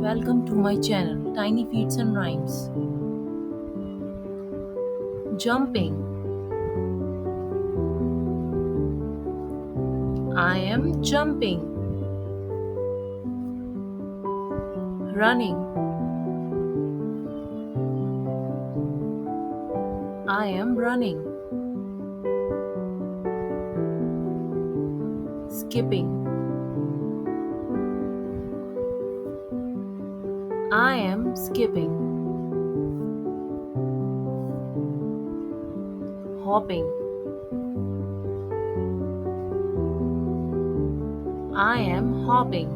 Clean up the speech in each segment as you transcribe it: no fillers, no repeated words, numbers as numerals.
Welcome to my channel, Tiny Feats and Rhymes. Jumping. I am jumping. Running. I am running. Skipping. I am skipping. Hopping. I am hopping.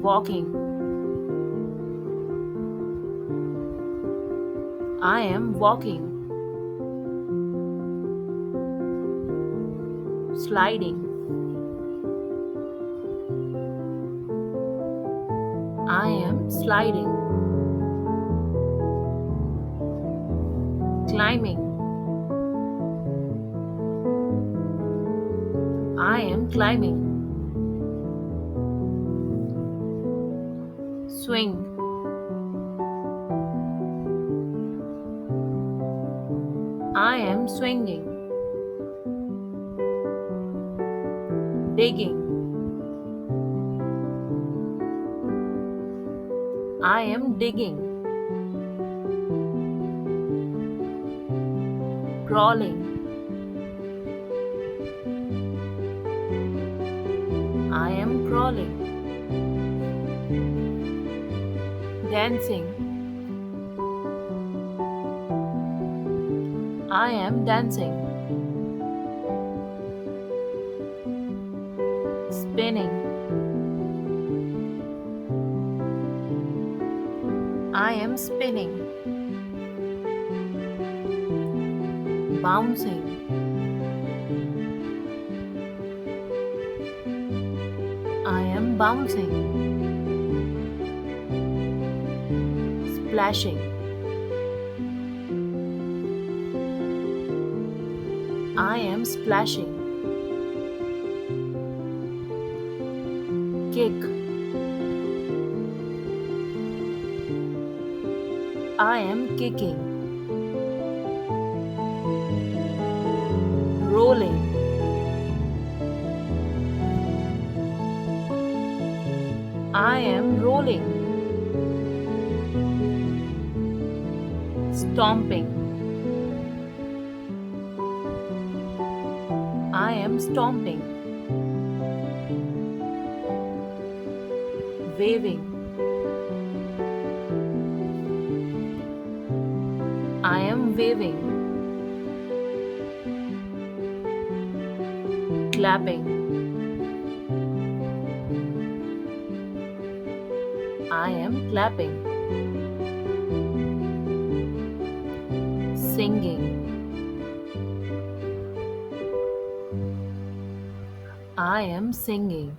Walking. I am walking. Sliding. I am sliding. Climbing. I am climbing. Swing. I am swinging. Digging. I am digging. Crawling. I am crawling. Dancing. I am dancing. Spinning. I am spinning. Bouncing. I am bouncing. Splashing. I am splashing. Kick. I am kicking. Rolling. I am rolling. Stomping. I am stomping. Waving. I am waving. Clapping. I am clapping. Singing. I am singing.